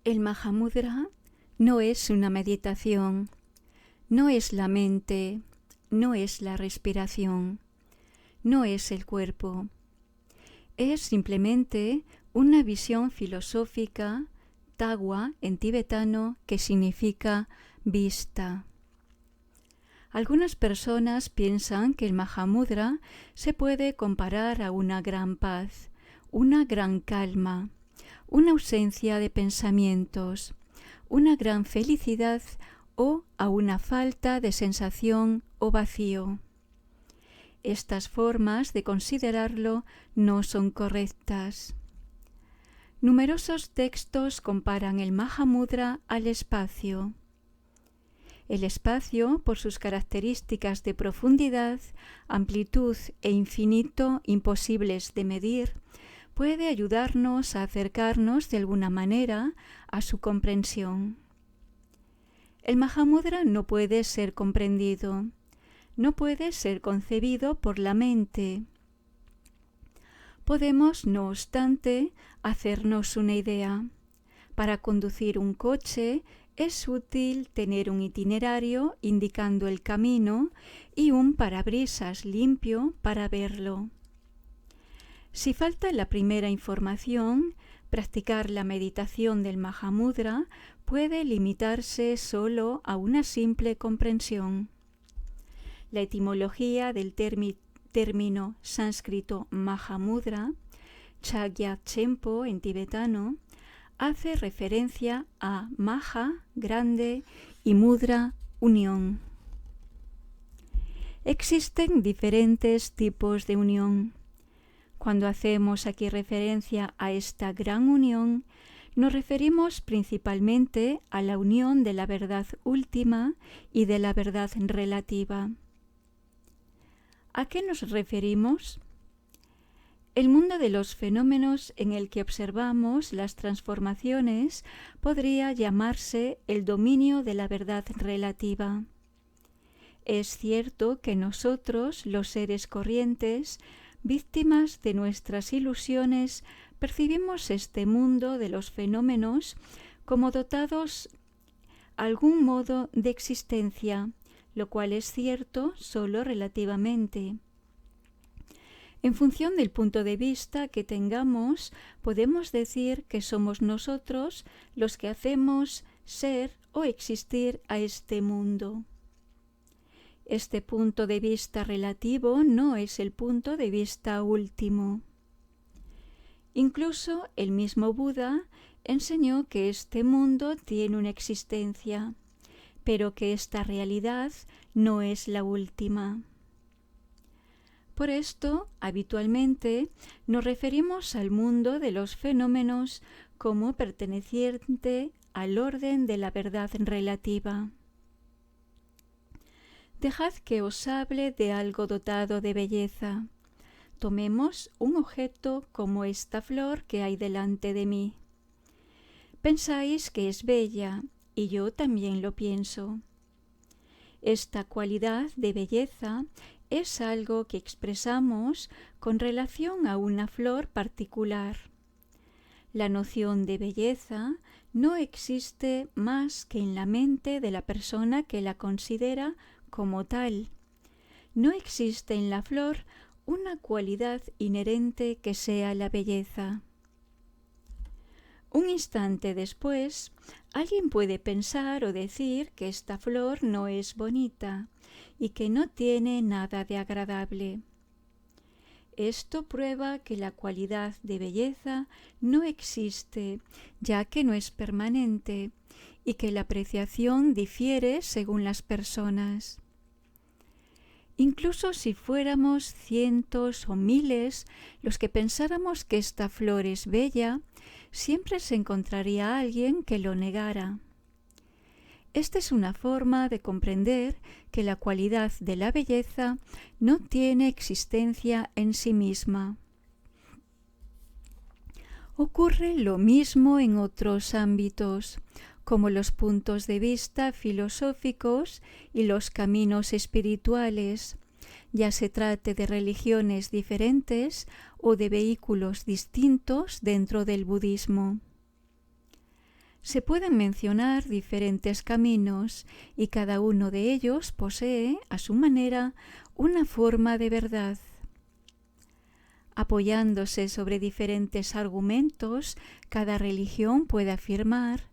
El Mahamudra no es una meditación, no es la mente, no es la respiración, no es el cuerpo. Es simplemente una visión filosófica, tawa en tibetano, que significa vista. Algunas personas piensan que el Mahamudra se puede comparar a una gran paz, una gran calma, una ausencia de pensamientos, una gran felicidad o a una falta de sensación o vacío. Estas formas de considerarlo no son correctas. Numerosos textos comparan el Mahamudra al espacio. El espacio, por sus características de profundidad, amplitud e infinito imposibles de medir, puede ayudarnos a acercarnos de alguna manera a su comprensión. El Mahamudra no puede ser comprendido, no puede ser concebido por la mente. Podemos, no obstante, hacernos una idea. Para conducir un coche es útil tener un itinerario indicando el camino y un parabrisas limpio para verlo. Si falta la primera información, practicar la meditación del Mahamudra puede limitarse solo a una simple comprensión. La etimología del término sánscrito Mahamudra, Chagya Chempo en tibetano, hace referencia a Maha, grande, y Mudra, unión. Existen diferentes tipos de unión. Cuando hacemos aquí referencia a esta gran unión, nos referimos principalmente a la unión de la verdad última y de la verdad relativa. ¿A qué nos referimos? El mundo de los fenómenos en el que observamos las transformaciones podría llamarse el dominio de la verdad relativa. Es cierto que nosotros, los seres corrientes, víctimas de nuestras ilusiones, percibimos este mundo de los fenómenos como dotados algún modo de existencia, lo cual es cierto solo relativamente. En función del punto de vista que tengamos, podemos decir que somos nosotros los que hacemos ser o existir a este mundo. Este punto de vista relativo no es el punto de vista último. Incluso el mismo Buda enseñó que este mundo tiene una existencia, pero que esta realidad no es la última. Por esto, habitualmente, nos referimos al mundo de los fenómenos como perteneciente al orden de la verdad relativa. Dejad que os hable de algo dotado de belleza. Tomemos un objeto como esta flor que hay delante de mí. Pensáis que es bella, y yo también lo pienso. Esta cualidad de belleza es algo que expresamos con relación a una flor particular. La noción de belleza no existe más que en la mente de la persona que la considera como tal. No existe en la flor una cualidad inherente que sea la belleza. Un instante después, alguien puede pensar o decir que esta flor no es bonita y que no tiene nada de agradable. Esto prueba que la cualidad de belleza no existe, ya que no es permanente, y que la apreciación difiere según las personas. Incluso si fuéramos cientos o miles los que pensáramos que esta flor es bella, siempre se encontraría alguien que lo negara. Esta es una forma de comprender que la cualidad de la belleza no tiene existencia en sí misma. Ocurre lo mismo en otros ámbitos, como los puntos de vista filosóficos y los caminos espirituales, ya se trate de religiones diferentes o de vehículos distintos dentro del budismo. Se pueden mencionar diferentes caminos y cada uno de ellos posee, a su manera, una forma de verdad. Apoyándose sobre diferentes argumentos, cada religión puede afirmar: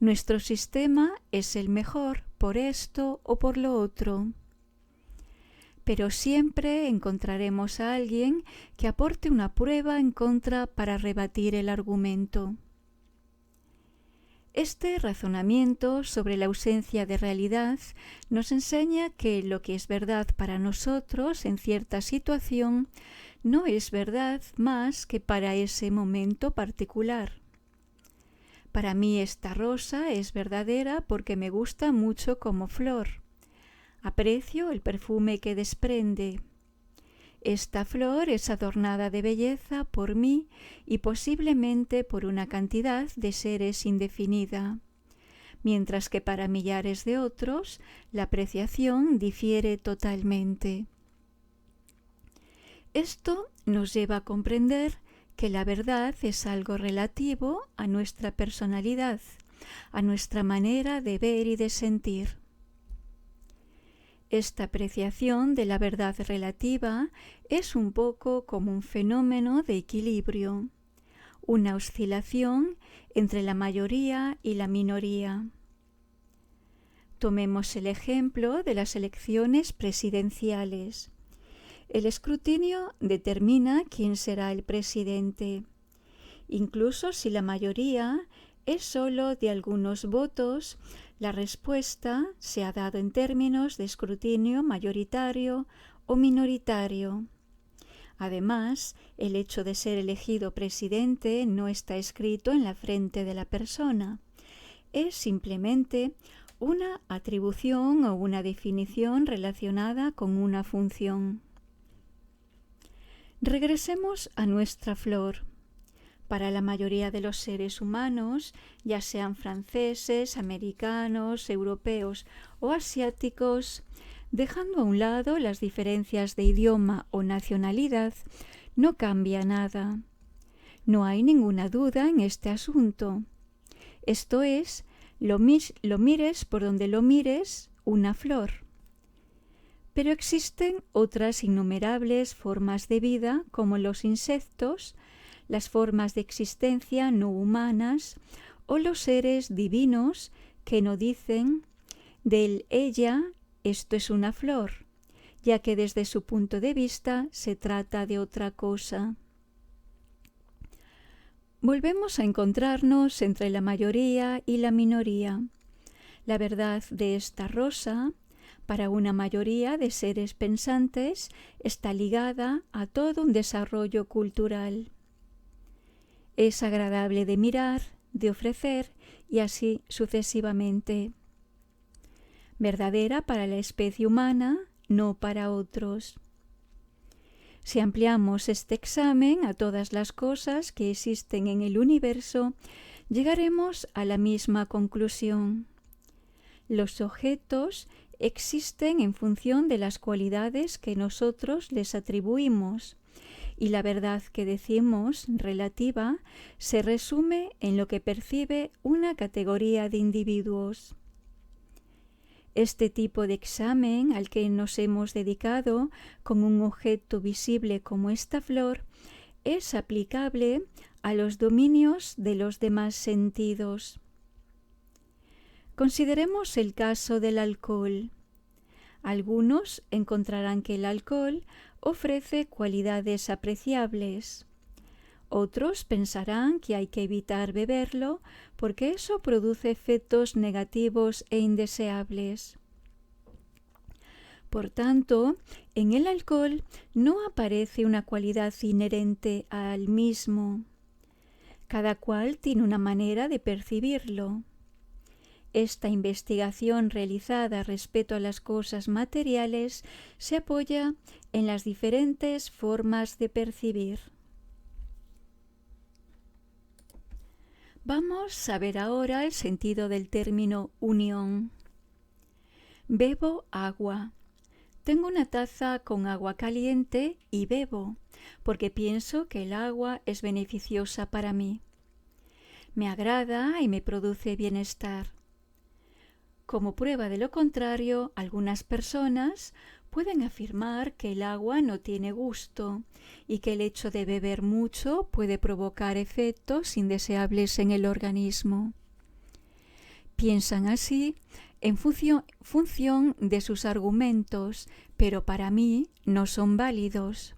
nuestro sistema es el mejor por esto o por lo otro. Pero siempre encontraremos a alguien que aporte una prueba en contra para rebatir el argumento. Este razonamiento sobre la ausencia de realidad nos enseña que lo que es verdad para nosotros en cierta situación no es verdad más que para ese momento particular. Para mí esta rosa es verdadera porque me gusta mucho como flor. Aprecio el perfume que desprende. Esta flor es adornada de belleza por mí y posiblemente por una cantidad de seres indefinida, mientras que para millares de otros la apreciación difiere totalmente. Esto nos lleva a comprender que la verdad es algo relativo a nuestra personalidad, a nuestra manera de ver y de sentir. Esta apreciación de la verdad relativa es un poco como un fenómeno de equilibrio, una oscilación entre la mayoría y la minoría. Tomemos el ejemplo de las elecciones presidenciales. El escrutinio determina quién será el presidente. Incluso si la mayoría es solo de algunos votos, la respuesta se ha dado en términos de escrutinio mayoritario o minoritario. Además, el hecho de ser elegido presidente no está escrito en la frente de la persona. Es simplemente una atribución o una definición relacionada con una función. Regresemos a nuestra flor. Para la mayoría de los seres humanos, ya sean franceses, americanos, europeos o asiáticos, dejando a un lado las diferencias de idioma o nacionalidad, no cambia nada. No hay ninguna duda en este asunto. Esto es, lo mires por donde lo mires, una flor. Pero existen otras innumerables formas de vida, como los insectos, las formas de existencia no humanas o los seres divinos que no dicen del ella esto es una flor, ya que desde su punto de vista se trata de otra cosa. Volvemos a encontrarnos entre la mayoría y la minoría. La verdad de esta rosa, para una mayoría de seres pensantes, está ligada a todo un desarrollo cultural. Es agradable de mirar, de ofrecer y así sucesivamente. Verdadera para la especie humana, no para otros. Si ampliamos este examen a todas las cosas que existen en el universo, llegaremos a la misma conclusión. Los objetos existen en función de las cualidades que nosotros les atribuimos, y la verdad que decimos, relativa, se resume en lo que percibe una categoría de individuos. Este tipo de examen al que nos hemos dedicado con un objeto visible como esta flor es aplicable a los dominios de los demás sentidos. Consideremos el caso del alcohol. Algunos encontrarán que el alcohol ofrece cualidades apreciables. Otros pensarán que hay que evitar beberlo porque eso produce efectos negativos e indeseables. Por tanto, en el alcohol no aparece una cualidad inherente al mismo. Cada cual tiene una manera de percibirlo. Esta investigación realizada respecto a las cosas materiales se apoya en las diferentes formas de percibir. Vamos a ver ahora el sentido del término unión. Bebo agua. Tengo una taza con agua caliente y bebo, porque pienso que el agua es beneficiosa para mí. me agrada y me produce bienestar. Como prueba de lo contrario, algunas personas pueden afirmar que el agua no tiene gusto y que el hecho de beber mucho puede provocar efectos indeseables en el organismo. Piensan así en función de sus argumentos, pero para mí no son válidos.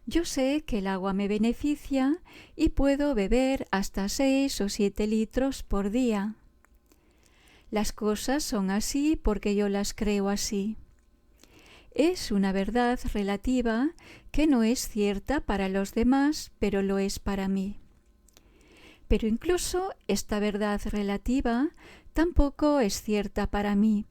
Yo sé que el agua me beneficia y puedo beber hasta 6 o 7 litros por día. Las cosas son así porque yo las creo así. Es una verdad relativa que no es cierta para los demás, pero lo es para mí. Pero incluso esta verdad relativa tampoco es cierta para mí,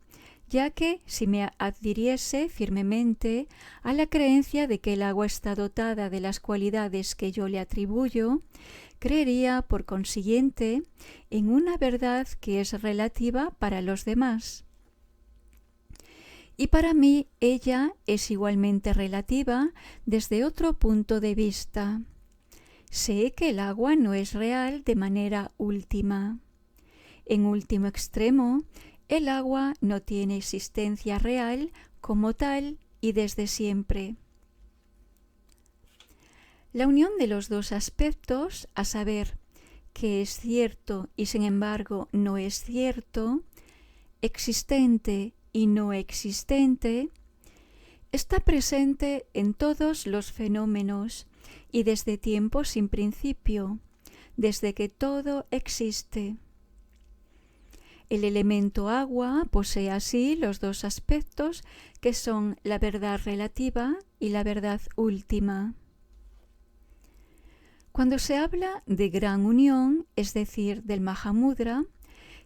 ya que si me adhiriese firmemente a la creencia de que el agua está dotada de las cualidades que yo le atribuyo, creería, por consiguiente, en una verdad que es relativa para los demás. Y para mí ella es igualmente relativa desde otro punto de vista. Sé que el agua no es real de manera última. En último extremo, el agua no tiene existencia real como tal y desde siempre. La unión de los dos aspectos, a saber, que es cierto y sin embargo no es cierto, existente y no existente, está presente en todos los fenómenos y desde tiempo sin principio, desde que todo existe. El elemento agua posee así los dos aspectos que son la verdad relativa y la verdad última. Cuando se habla de gran unión, es decir, del Mahamudra,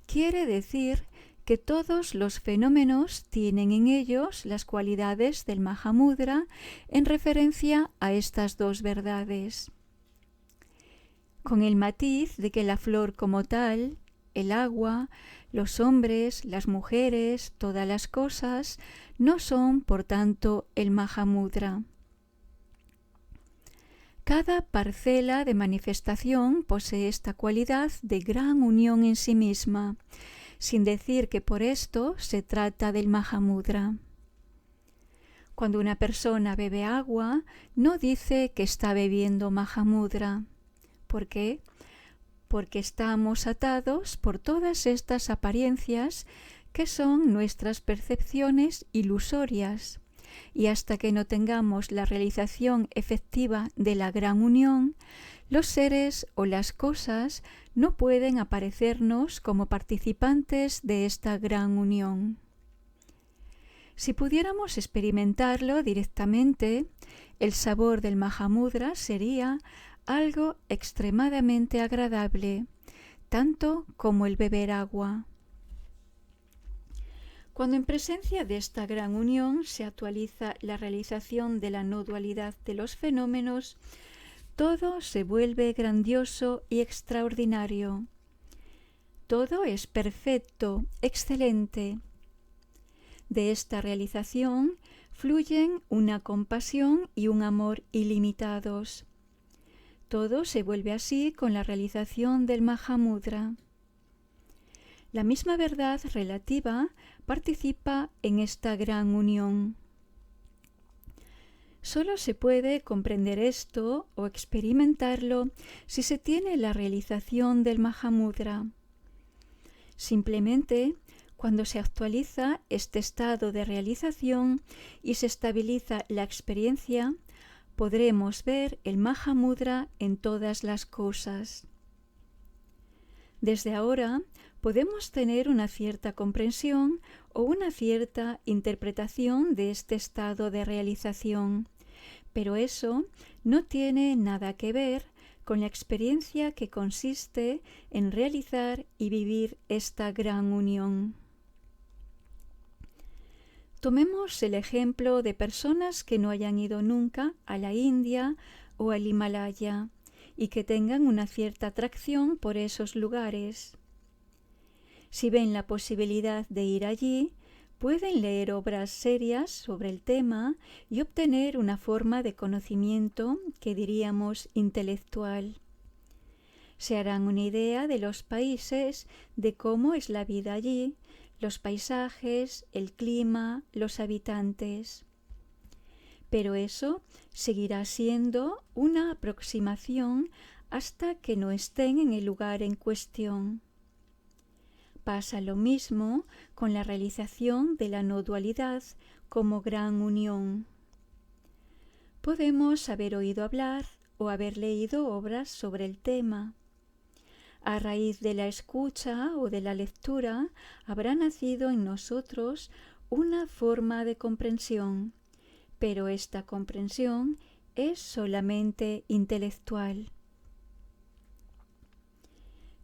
quiere decir que todos los fenómenos tienen en ellos las cualidades del Mahamudra en referencia a estas dos verdades. Con el matiz de que la flor como tal, el agua, los hombres, las mujeres, todas las cosas, no son, por tanto, el Mahamudra. Cada parcela de manifestación posee esta cualidad de gran unión en sí misma, sin decir que por esto se trata del Mahamudra. Cuando una persona bebe agua, no dice que está bebiendo Mahamudra. ¿Por qué? Porque estamos atados por todas estas apariencias que son nuestras percepciones ilusorias, y hasta que no tengamos la realización efectiva de la gran unión, los seres o las cosas no pueden aparecernos como participantes de esta gran unión. Si pudiéramos experimentarlo directamente, el sabor del Mahamudra sería algo extremadamente agradable, tanto como el beber agua. Cuando en presencia de esta gran unión se actualiza la realización de la no dualidad de los fenómenos, todo se vuelve grandioso y extraordinario. Todo es perfecto, excelente. De esta realización fluyen una compasión y un amor ilimitados. Todo se vuelve así con la realización del Mahamudra. La misma verdad relativa participa en esta gran unión. Solo se puede comprender esto o experimentarlo si se tiene la realización del Mahamudra. Simplemente, cuando se actualiza este estado de realización y se estabiliza la experiencia, podremos ver el Mahamudra en todas las cosas. Desde ahora podemos tener una cierta comprensión o una cierta interpretación de este estado de realización, pero eso no tiene nada que ver con la experiencia que consiste en realizar y vivir esta gran unión. Tomemos el ejemplo de personas que no hayan ido nunca a la India o al Himalaya y que tengan una cierta atracción por esos lugares. Si ven la posibilidad de ir allí, pueden leer obras serias sobre el tema y obtener una forma de conocimiento que diríamos intelectual. Se harán una idea de los países, de cómo es la vida allí, los paisajes, el clima, los habitantes. Pero eso seguirá siendo una aproximación hasta que no estén en el lugar en cuestión. Pasa lo mismo con la realización de la no dualidad como gran unión. Podemos haber oído hablar o haber leído obras sobre el tema. A raíz de la escucha o de la lectura habrá nacido en nosotros una forma de comprensión, pero esta comprensión es solamente intelectual.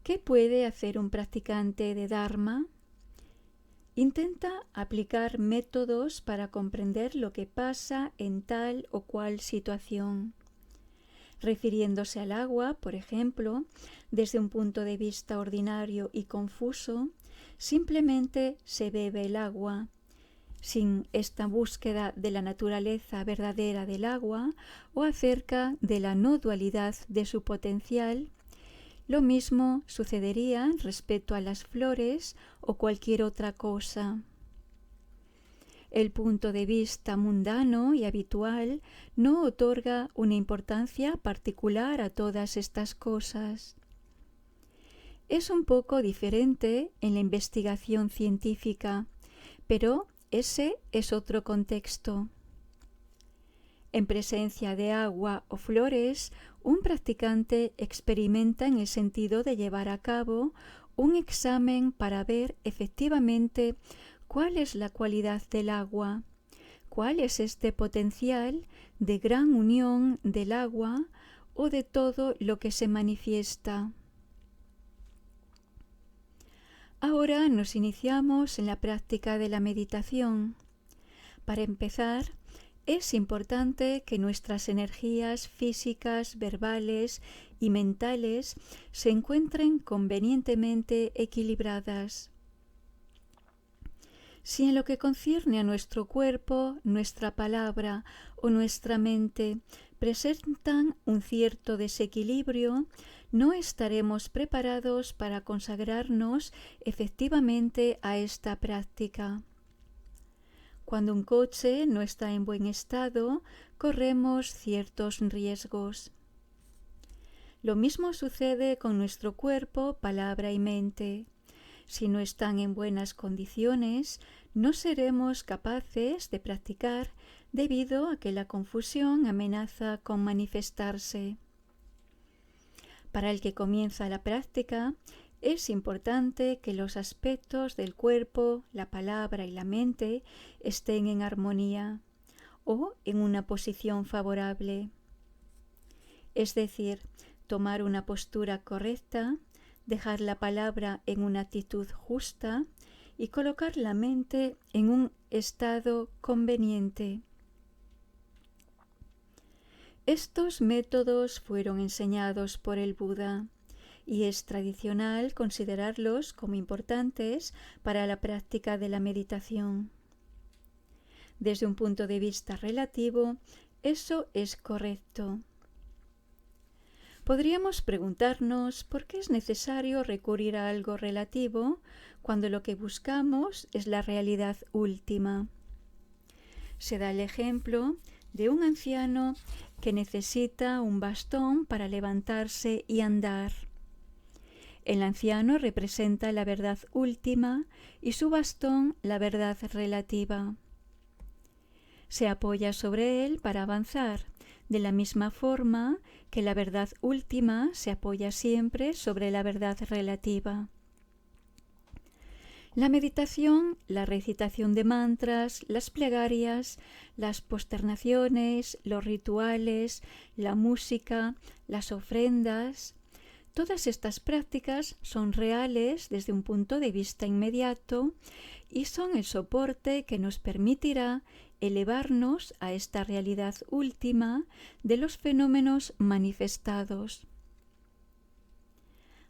¿Qué puede hacer un practicante de Dharma? Intenta aplicar métodos para comprender lo que pasa en tal o cual situación. Refiriéndose al agua, por ejemplo, desde un punto de vista ordinario y confuso, simplemente se bebe el agua. Sin esta búsqueda de la naturaleza verdadera del agua o acerca de la no dualidad de su potencial, lo mismo sucedería respecto a las flores o cualquier otra cosa. El punto de vista mundano y habitual no otorga una importancia particular a todas estas cosas. Es un poco diferente en la investigación científica, pero ese es otro contexto. En presencia de agua o flores, un practicante experimenta en el sentido de llevar a cabo un examen para ver efectivamente cuál es la cualidad del agua, cuál es este potencial de gran unión del agua o de todo lo que se manifiesta. Ahora nos iniciamos en la práctica de la meditación. Para empezar, es importante que nuestras energías físicas, verbales y mentales se encuentren convenientemente equilibradas. Si en lo que concierne a nuestro cuerpo, nuestra palabra o nuestra mente presentan un cierto desequilibrio, no estaremos preparados para consagrarnos efectivamente a esta práctica. Cuando un coche no está en buen estado, corremos ciertos riesgos. Lo mismo sucede con nuestro cuerpo, palabra y mente. Si no están en buenas condiciones, no seremos capaces de practicar debido a que la confusión amenaza con manifestarse. Para el que comienza la práctica, es importante que los aspectos del cuerpo, la palabra y la mente estén en armonía o en una posición favorable. Es decir, tomar una postura correcta, dejar la palabra en una actitud justa y colocar la mente en un estado conveniente. Estos métodos fueron enseñados por el Buda y es tradicional considerarlos como importantes para la práctica de la meditación. Desde un punto de vista relativo, eso es correcto. Podríamos preguntarnos por qué es necesario recurrir a algo relativo cuando lo que buscamos es la realidad última. Se da el ejemplo de un anciano que necesita un bastón para levantarse y andar. El anciano representa la verdad última y su bastón la verdad relativa. Se apoya sobre él para avanzar, de la misma forma que la verdad última se apoya siempre sobre la verdad relativa. La meditación, la recitación de mantras, las plegarias, las posternaciones, los rituales, la música, las ofrendas, todas estas prácticas son reales desde un punto de vista inmediato y son el soporte que nos permitirá elevarnos a esta realidad última de los fenómenos manifestados.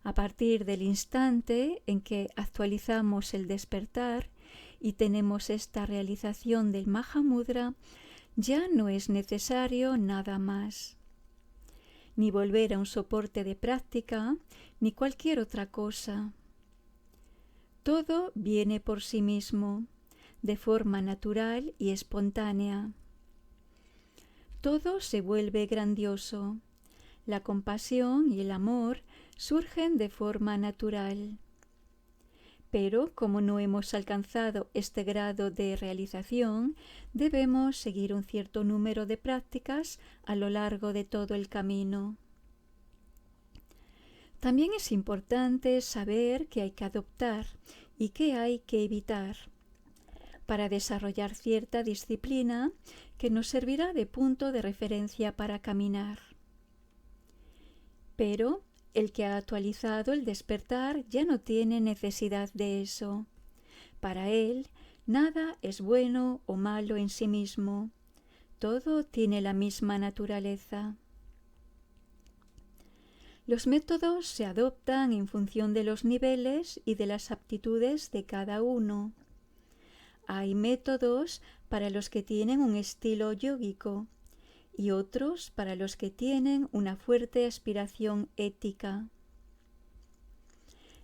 A partir del instante en que actualizamos el despertar y tenemos esta realización del Mahamudra, ya no es necesario nada más. ni volver a un soporte de práctica, ni cualquier otra cosa. Todo viene por sí mismo, de forma natural y espontánea. Todo se vuelve grandioso. La compasión y el amor surgen de forma natural. Pero como no hemos alcanzado este grado de realización, debemos seguir un cierto número de prácticas a lo largo de todo el camino. También es importante saber qué hay que adoptar y qué hay que evitar para desarrollar cierta disciplina que nos servirá de punto de referencia para caminar. Pero el que ha actualizado el despertar ya no tiene necesidad de eso. Para él, nada es bueno o malo en sí mismo. Todo tiene la misma naturaleza. Los métodos se adoptan en función de los niveles y de las aptitudes de cada uno. Hay métodos para los que tienen un estilo yógico y otros para los que tienen una fuerte aspiración ética.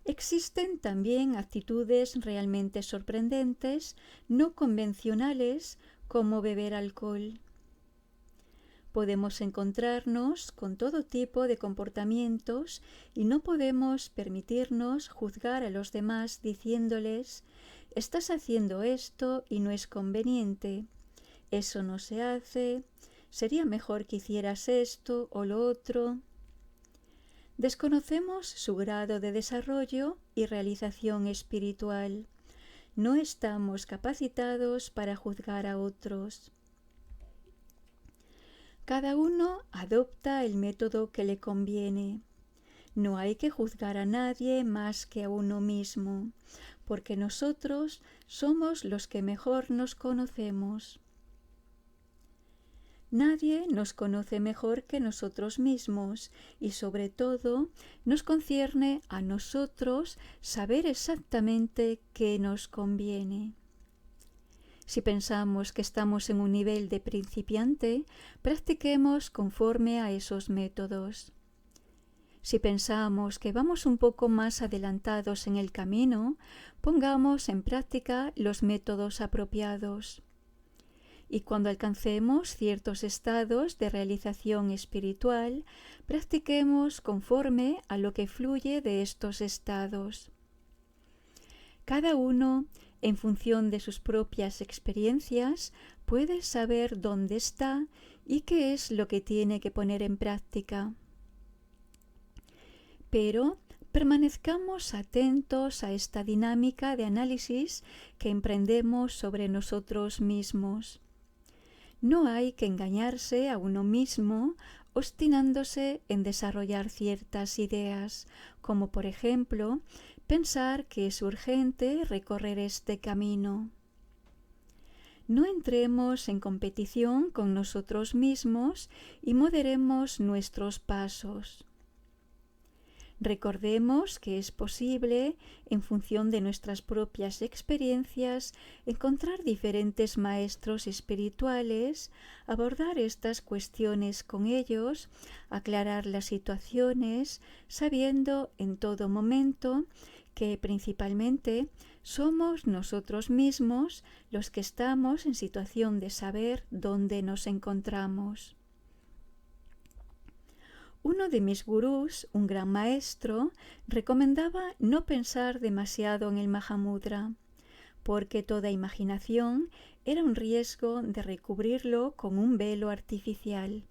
Existen también actitudes realmente sorprendentes, no convencionales, como beber alcohol. Podemos encontrarnos con todo tipo de comportamientos y no podemos permitirnos juzgar a los demás diciéndoles: estás haciendo esto y no es conveniente, eso no se hace, sería mejor que hicieras esto o lo otro. Desconocemos su grado de desarrollo y realización espiritual. No estamos capacitados para juzgar a otros. Cada uno adopta el método que le conviene. No hay que juzgar a nadie más que a uno mismo, porque nosotros somos los que mejor nos conocemos. Nadie nos conoce mejor que nosotros mismos y sobre todo nos concierne a nosotros saber exactamente qué nos conviene. Si pensamos que estamos en un nivel de principiante, practiquemos conforme a esos métodos. Si pensamos que vamos un poco más adelantados en el camino, pongamos en práctica los métodos apropiados. Y cuando alcancemos ciertos estados de realización espiritual, practiquemos conforme a lo que fluye de estos estados. Cada uno, en función de sus propias experiencias, puede saber dónde está y qué es lo que tiene que poner en práctica. Pero permanezcamos atentos a esta dinámica de análisis que emprendemos sobre nosotros mismos. No hay que engañarse a uno mismo obstinándose en desarrollar ciertas ideas, como por ejemplo pensar que es urgente recorrer este camino. No entremos en competición con nosotros mismos y moderemos nuestros pasos. Recordemos que es posible, en función de nuestras propias experiencias, encontrar diferentes maestros espirituales, abordar estas cuestiones con ellos, aclarar las situaciones, sabiendo en todo momento que principalmente somos nosotros mismos los que estamos en situación de saber dónde nos encontramos. Uno de mis gurús, un gran maestro, recomendaba no pensar demasiado en el Mahamudra, porque toda imaginación era un riesgo de recubrirlo con un velo artificial.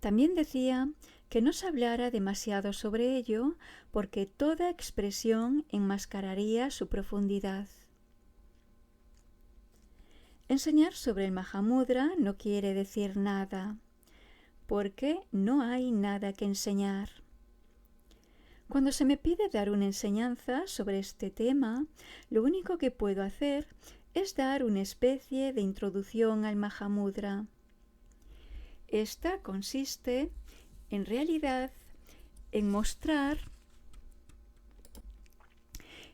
También decía que no se hablara demasiado sobre ello, porque toda expresión enmascararía su profundidad. Enseñar sobre el Mahamudra no quiere decir nada, porque no hay nada que enseñar. Cuando se me pide dar una enseñanza sobre este tema, lo único que puedo hacer es dar una especie de introducción al Mahamudra. Esta consiste, en realidad, en mostrar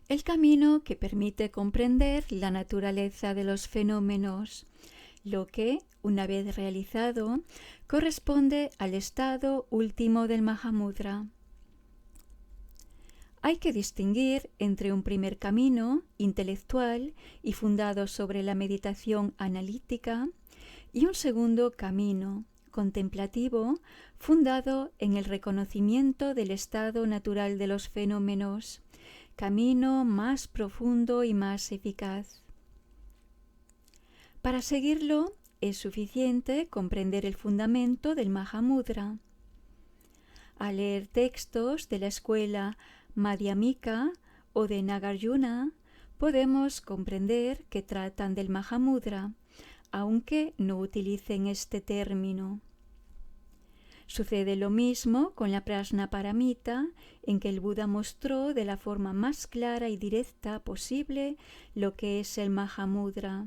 el camino que permite comprender la naturaleza de los fenómenos, lo que, una vez realizado, corresponde al estado último del Mahamudra. Hay que distinguir entre un primer camino intelectual y fundado sobre la meditación analítica y un segundo camino contemplativo fundado en el reconocimiento del estado natural de los fenómenos, camino más profundo y más eficaz. Para seguirlo es suficiente comprender el fundamento del Mahamudra. Al leer textos de la escuela Madhyamika o de Nagarjuna, podemos comprender que tratan del Mahamudra, aunque no utilicen este término. Sucede lo mismo con la Prajnaparamita, en que el Buda mostró de la forma más clara y directa posible lo que es el Mahamudra.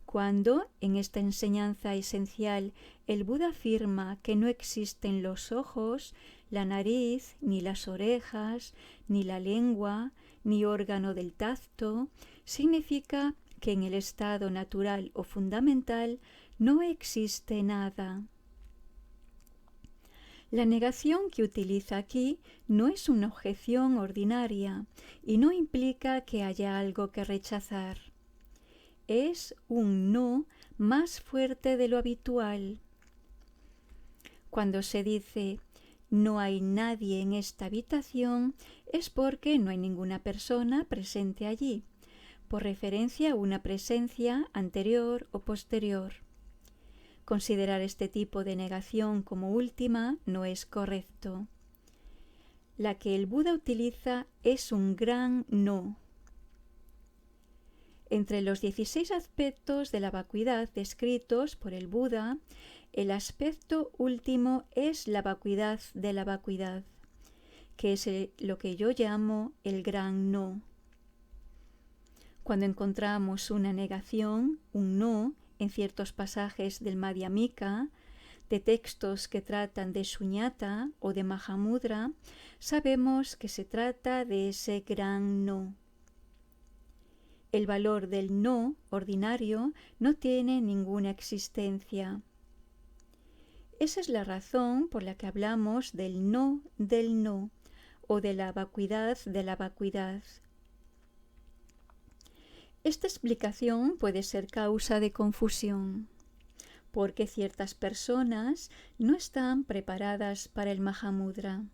Cuando, en esta enseñanza esencial, el Buda afirma que no existen los ojos, la nariz, ni las orejas, ni la lengua, ni órgano del tacto, significa que en el estado natural o fundamental no existe nada. La negación que utiliza aquí no es una objeción ordinaria y no implica que haya algo que rechazar. Es un no más fuerte de lo habitual. Cuando se dice no hay nadie en esta habitación, es porque no hay ninguna persona presente allí, por referencia a una presencia anterior o posterior. Considerar este tipo de negación como última no es correcto. La que el Buda utiliza es un gran no. Entre los 16 aspectos de la vacuidad descritos por el Buda, el aspecto último es la vacuidad de la vacuidad, que es lo que yo llamo el gran no. Cuando encontramos una negación, un no, en ciertos pasajes del Madhyamika, de textos que tratan de Shunyata o de Mahamudra, sabemos que se trata de ese gran no. El valor del no ordinario no tiene ninguna existencia. Esa es la razón por la que hablamos del no o de la vacuidad de la vacuidad. Esta explicación puede ser causa de confusión, porque ciertas personas no están preparadas para el Mahamudra.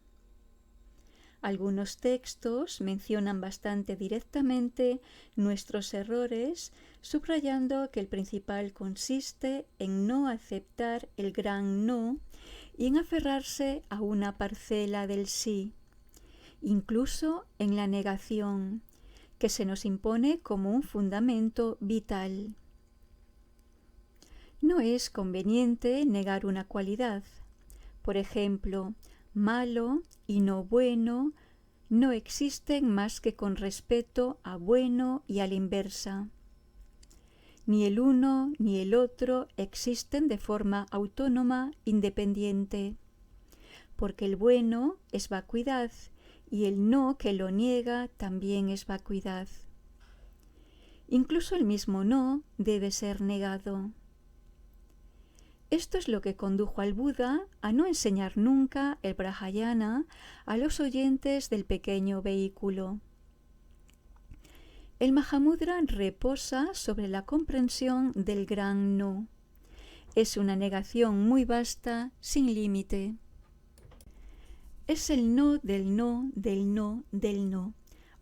Algunos textos mencionan bastante directamente nuestros errores, subrayando que el principal consiste en no aceptar el gran no y en aferrarse a una parcela del sí, incluso en la negación, que se nos impone como un fundamento vital. No es conveniente negar una cualidad. Por ejemplo, malo y no bueno no existen más que con respeto a bueno y a la inversa. Ni el uno ni el otro existen de forma autónoma, independiente, porque el bueno es vacuidad y el no que lo niega también es vacuidad. Incluso el mismo no debe ser negado. Esto es lo que condujo al Buda a no enseñar nunca el Brahayana a los oyentes del pequeño vehículo. El Mahamudra reposa sobre la comprensión del gran no. Es una negación muy vasta, sin límite. Es el no del no del no del no,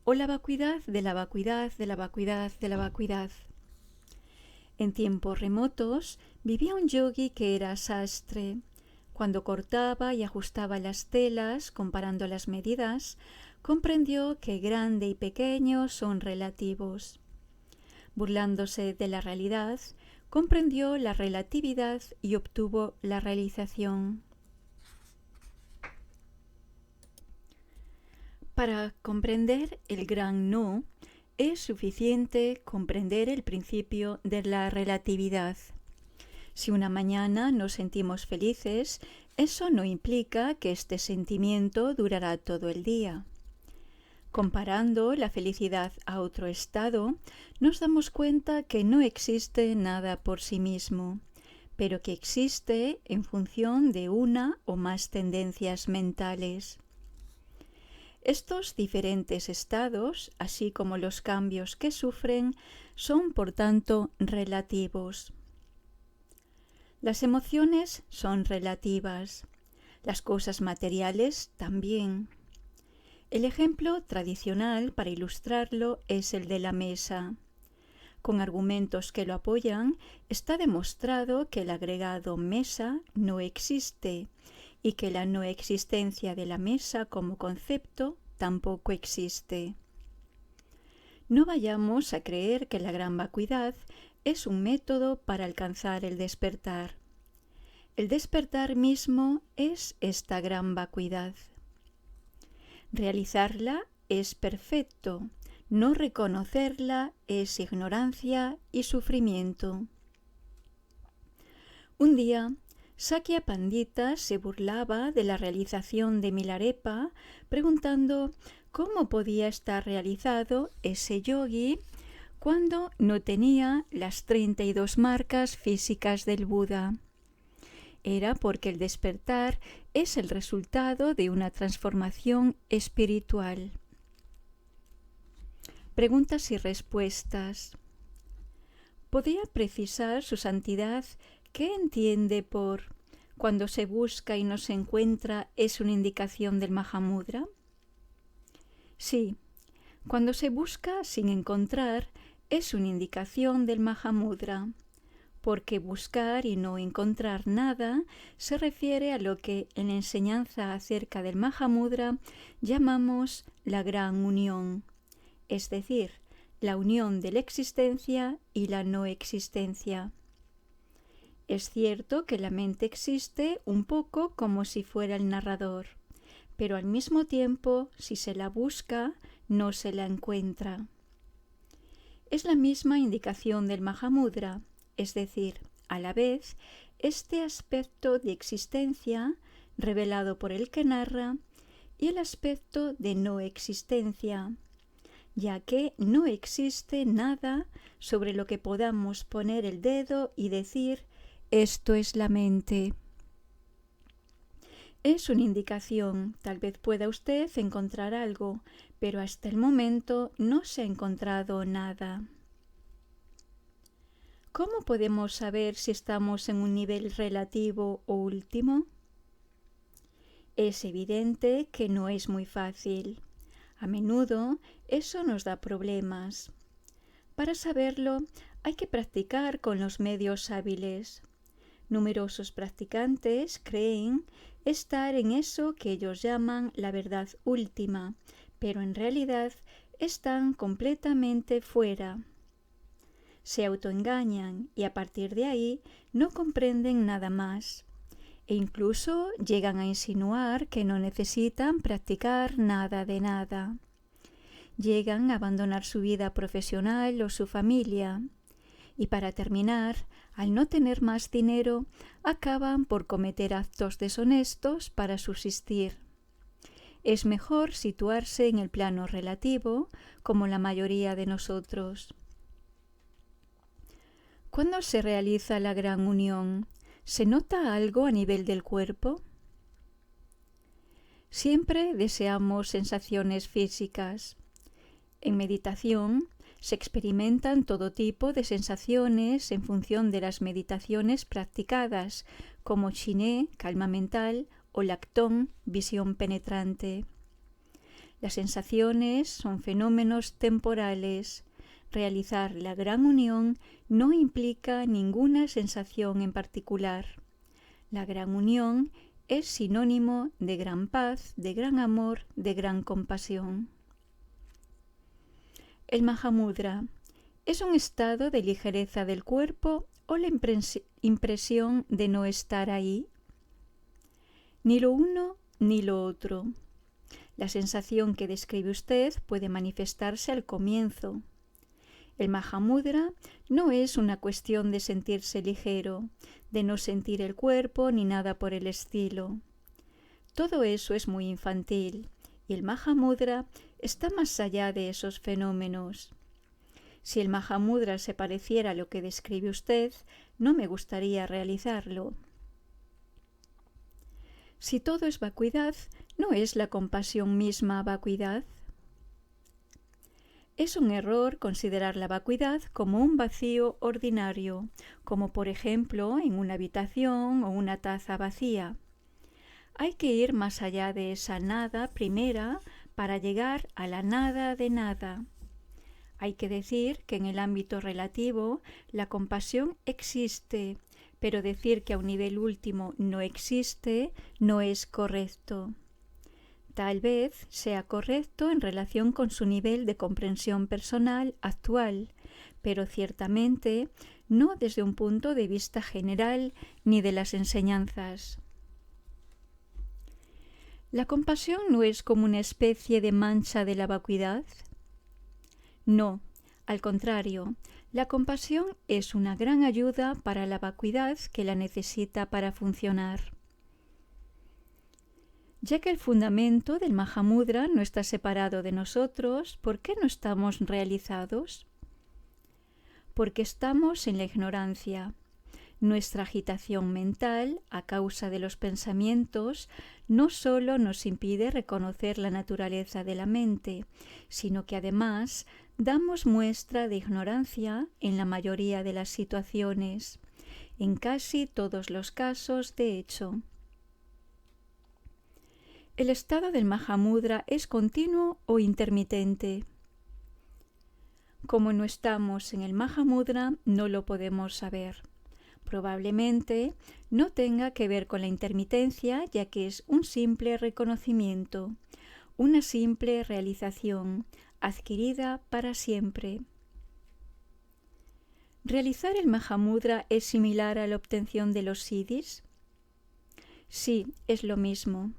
o la vacuidad de la vacuidad de la vacuidad de la vacuidad. En tiempos remotos vivía un yogi que era sastre. Cuando cortaba y ajustaba las telas, comparando las medidas, comprendió que grande y pequeño son relativos. Burlándose de la realidad, comprendió la relatividad y obtuvo la realización. Para comprender el gran no, es suficiente comprender el principio de la relatividad. Si una mañana nos sentimos felices, eso no implica que este sentimiento durará todo el día. Comparando la felicidad a otro estado, nos damos cuenta que no existe nada por sí mismo, pero que existe en función de una o más tendencias mentales. Estos diferentes estados, así como los cambios que sufren, son por tanto relativos. Las emociones son relativas, las cosas materiales también. El ejemplo tradicional para ilustrarlo es el de la mesa. Con argumentos que lo apoyan, está demostrado que el agregado mesa no existe y que la no existencia de la mesa como concepto tampoco existe. No vayamos a creer que la gran vacuidad es un método para alcanzar el despertar. El despertar mismo es esta gran vacuidad. Realizarla es perfecto, no reconocerla es ignorancia y sufrimiento. Un día, Sakya Pandita se burlaba de la realización de Milarepa, preguntando cómo podía estar realizado ese yogi cuando no tenía las 32 marcas físicas del Buda. Era porque el despertar es el resultado de una transformación espiritual. Preguntas y respuestas. ¿Podría precisar su santidad qué entiende por cuando se busca y no se encuentra es una indicación del Mahamudra? Sí, cuando se busca sin encontrar es una indicación del Mahamudra, porque buscar y no encontrar nada se refiere a lo que en la enseñanza acerca del Mahamudra llamamos la gran unión, es decir, la unión de la existencia y la no existencia. Es cierto que la mente existe un poco como si fuera el narrador, pero al mismo tiempo, si se la busca, no se la encuentra. Es la misma indicación del Mahamudra, es decir, a la vez, este aspecto de existencia revelado por el que narra y el aspecto de no existencia, ya que no existe nada sobre lo que podamos poner el dedo y decir esto es la mente. Es una indicación, tal vez pueda usted encontrar algo, pero hasta el momento no se ha encontrado nada. ¿Cómo podemos saber si estamos en un nivel relativo o último? Es evidente que no es muy fácil. A menudo eso nos da problemas. Para saberlo, hay que practicar con los medios hábiles. Numerosos practicantes creen estar en eso que ellos llaman la verdad última, pero en realidad están completamente fuera. Se autoengañan y a partir de ahí no comprenden nada más. E incluso llegan a insinuar que no necesitan practicar nada de nada. Llegan a abandonar su vida profesional o su familia. Y para terminar, al no tener más dinero, acaban por cometer actos deshonestos para subsistir. Es mejor situarse en el plano relativo, como la mayoría de nosotros. ¿Cuándo se realiza la gran unión? ¿Se nota algo a nivel del cuerpo? Siempre deseamos sensaciones físicas. En meditación se experimentan todo tipo de sensaciones en función de las meditaciones practicadas, como Chiné, calma mental, o Lactón, visión penetrante. Las sensaciones son fenómenos temporales. Realizar la gran unión no implica ninguna sensación en particular. La gran unión es sinónimo de gran paz, de gran amor, de gran compasión. El Mahamudra es un estado de ligereza del cuerpo o la impresión de no estar ahí. Ni lo uno ni lo otro. La sensación que describe usted puede manifestarse al comienzo. El Mahamudra no es una cuestión de sentirse ligero, de no sentir el cuerpo ni nada por el estilo. Todo eso es muy infantil y el Mahamudra está más allá de esos fenómenos. Si el Mahamudra se pareciera a lo que describe usted, no me gustaría realizarlo. Si todo es vacuidad, ¿no es la compasión misma vacuidad? Es un error considerar la vacuidad como un vacío ordinario, como por ejemplo en una habitación o una taza vacía. Hay que ir más allá de esa nada primera para llegar a la nada de nada. Hay que decir que en el ámbito relativo la compasión existe, pero decir que a un nivel último no existe no es correcto. Tal vez sea correcto en relación con su nivel de comprensión personal actual, pero ciertamente no desde un punto de vista general ni de las enseñanzas. ¿La compasión no es como una especie de mancha de la vacuidad? No, al contrario, la compasión es una gran ayuda para la vacuidad que la necesita para funcionar. Ya que el fundamento del Mahamudra no está separado de nosotros, ¿por qué no estamos realizados? Porque estamos en la ignorancia. Nuestra agitación mental, a causa de los pensamientos, no solo nos impide reconocer la naturaleza de la mente, sino que además damos muestra de ignorancia en la mayoría de las situaciones, en casi todos los casos, de hecho. ¿El estado del Mahamudra es continuo o intermitente? Como no estamos en el Mahamudra, no lo podemos saber. Probablemente no tenga que ver con la intermitencia, ya que es un simple reconocimiento, una simple realización, adquirida para siempre. ¿Realizar el Mahamudra es similar a la obtención de los siddhis? Sí, es lo mismo.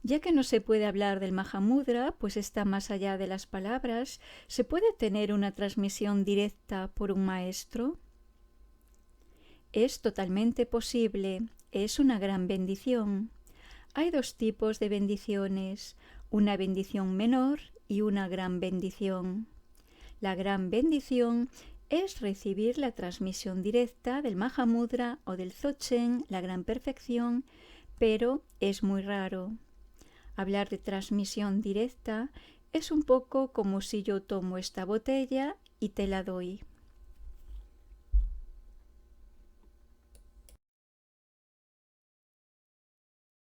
Ya que no se puede hablar del Mahamudra, pues está más allá de las palabras, ¿se puede tener una transmisión directa por un maestro? Es totalmente posible, es una gran bendición. Hay dos tipos de bendiciones, una bendición menor y una gran bendición. La gran bendición es recibir la transmisión directa del Mahamudra o del Dzogchen, la gran perfección, pero es muy raro. Hablar de transmisión directa es un poco como si yo tomo esta botella y te la doy.